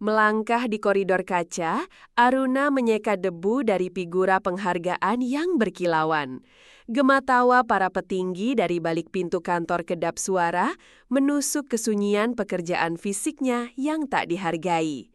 Melangkah di koridor kaca, Aruna menyeka debu dari figura penghargaan yang berkilauan. Gema tawa para petinggi dari balik pintu kantor kedap suara menusuk kesunyian pekerjaan fisiknya yang tak dihargai.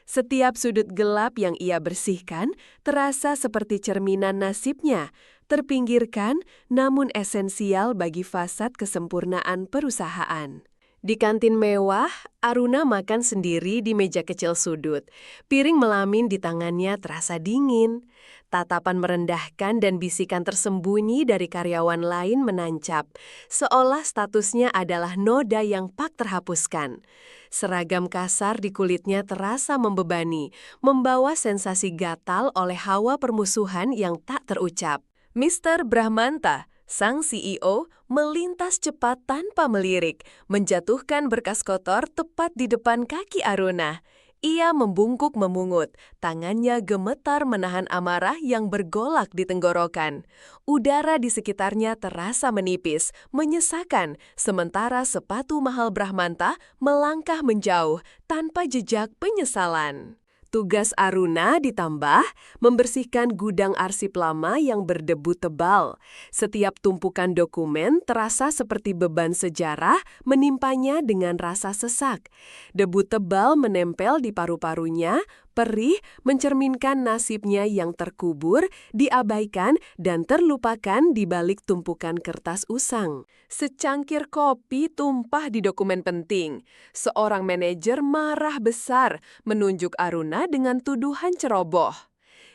Setiap sudut gelap yang ia bersihkan terasa seperti cerminan nasibnya, terpinggirkan namun esensial bagi fasad kesempurnaan perusahaan. Di kantin mewah, Aruna makan sendiri di meja kecil sudut. Piring melamin di tangannya terasa dingin. Tatapan merendahkan dan bisikan tersembunyi dari karyawan lain menancap, seolah statusnya adalah noda yang pak terhapuskan. Seragam kasar di kulitnya terasa membebani, membawa sensasi gatal oleh hawa permusuhan yang tak terucap. Mr. Brahmanta, sang CEO, melintas cepat tanpa melirik, menjatuhkan berkas kotor tepat di depan kaki Aruna. Ia membungkuk memungut, tangannya gemetar menahan amarah yang bergolak di tenggorokan. Udara di sekitarnya terasa menipis, menyesakan, sementara sepatu mahal Brahmanta melangkah menjauh tanpa jejak penyesalan. Tugas Aruna ditambah membersihkan gudang arsip lama yang berdebu tebal. Setiap tumpukan dokumen terasa seperti beban sejarah menimpanya dengan rasa sesak. Debu tebal menempel di paru-parunya, perih mencerminkan nasibnya yang terkubur, diabaikan, dan terlupakan di balik tumpukan kertas usang. Secangkir kopi tumpah di dokumen penting. Seorang manajer marah besar menunjuk Aruna dengan tuduhan ceroboh.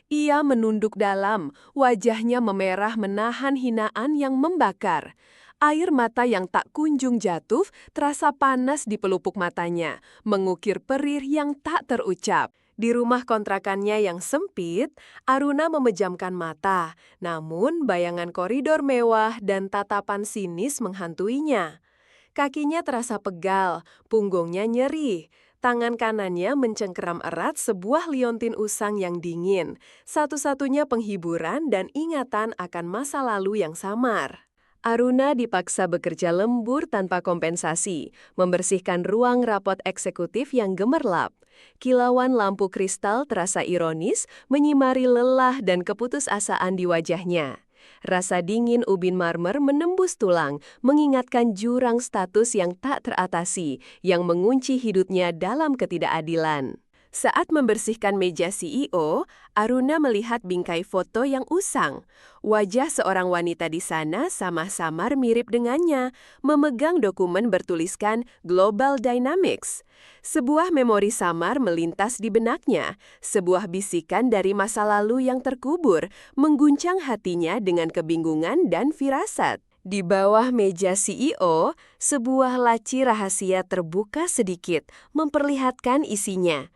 Ia menunduk dalam, wajahnya memerah menahan hinaan yang membakar. Air mata yang tak kunjung jatuh terasa panas di pelupuk matanya, mengukir perih yang tak terucap. Di rumah kontrakannya yang sempit, Aruna memejamkan mata, namun bayangan koridor mewah dan tatapan sinis menghantuinya. Kakinya terasa pegal, punggungnya nyeri. Tangan kanannya mencengkeram erat sebuah liontin usang yang dingin, satu-satunya penghiburan dan ingatan akan masa lalu yang samar. Aruna dipaksa bekerja lembur tanpa kompensasi, membersihkan ruang rapot eksekutif yang gemerlap. Kilauan lampu kristal terasa ironis, menyimari lelah dan keputusasaan di wajahnya. Rasa dingin ubin marmer menembus tulang, mengingatkan jurang status yang tak teratasi, yang mengunci hidupnya dalam ketidakadilan. Saat membersihkan meja CEO, Aruna melihat bingkai foto yang usang. Wajah seorang wanita di sana sama-samar mirip dengannya, memegang dokumen bertuliskan Global Dynamics. Sebuah memori samar melintas di benaknya, sebuah bisikan dari masa lalu yang terkubur, mengguncang hatinya dengan kebingungan dan firasat. Di bawah meja CEO, sebuah laci rahasia terbuka sedikit, memperlihatkan isinya.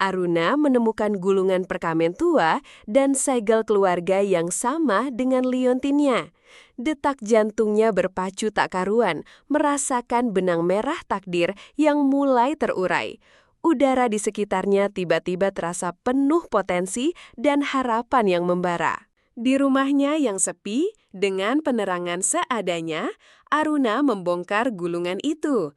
Aruna menemukan gulungan perkamen tua dan segel keluarga yang sama dengan liontinnya. Detak jantungnya berpacu tak karuan, merasakan benang merah takdir yang mulai terurai. Udara di sekitarnya tiba-tiba terasa penuh potensi dan harapan yang membara. Di rumahnya yang sepi, dengan penerangan seadanya, Aruna membongkar gulungan itu.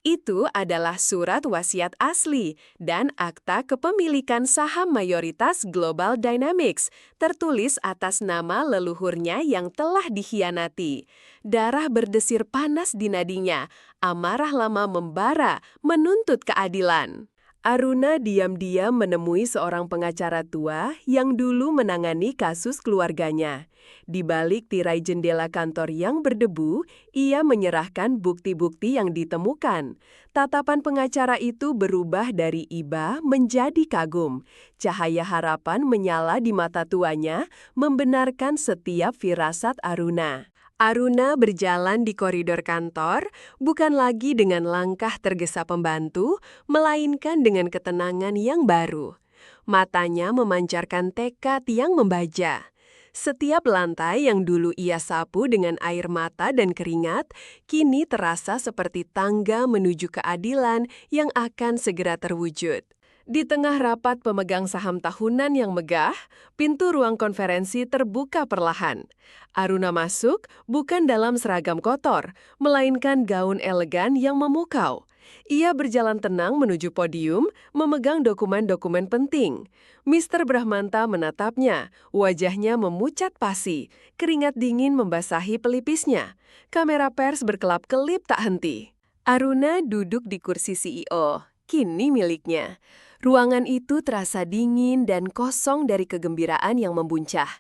Itu adalah surat wasiat asli dan akta kepemilikan saham mayoritas Global Dynamics, tertulis atas nama leluhurnya yang telah dikhianati. Darah berdesir panas di nadinya, amarah lama membara, menuntut keadilan. Aruna diam-diam menemui seorang pengacara tua yang dulu menangani kasus keluarganya. Di balik tirai jendela kantor yang berdebu, ia menyerahkan bukti-bukti yang ditemukan. Tatapan pengacara itu berubah dari iba menjadi kagum. Cahaya harapan menyala di mata tuanya, membenarkan setiap firasat Aruna. Aruna berjalan di koridor kantor, bukan lagi dengan langkah tergesa pembantu, melainkan dengan ketenangan yang baru. Matanya memancarkan tekad yang membaja. Setiap lantai yang dulu ia sapu dengan air mata dan keringat, kini terasa seperti tangga menuju keadilan yang akan segera terwujud. Di tengah rapat pemegang saham tahunan yang megah, pintu ruang konferensi terbuka perlahan. Aruna masuk bukan dalam seragam kotor, melainkan gaun elegan yang memukau. Ia berjalan tenang menuju podium, memegang dokumen-dokumen penting. Mr. Brahmanta menatapnya, wajahnya memucat pasi, keringat dingin membasahi pelipisnya. Kamera pers berkelap-kelip tak henti. Aruna duduk di kursi CEO, kini miliknya. Ruangan itu terasa dingin dan kosong dari kegembiraan yang membuncah.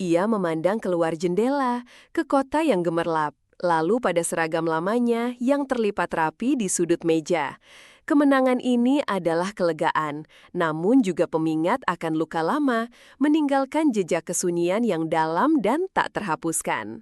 Ia memandang keluar jendela, ke kota yang gemerlap, lalu pada seragam lamanya yang terlipat rapi di sudut meja. Kemenangan ini adalah kelegaan, namun juga pemingat akan luka lama, meninggalkan jejak kesunyian yang dalam dan tak terhapuskan.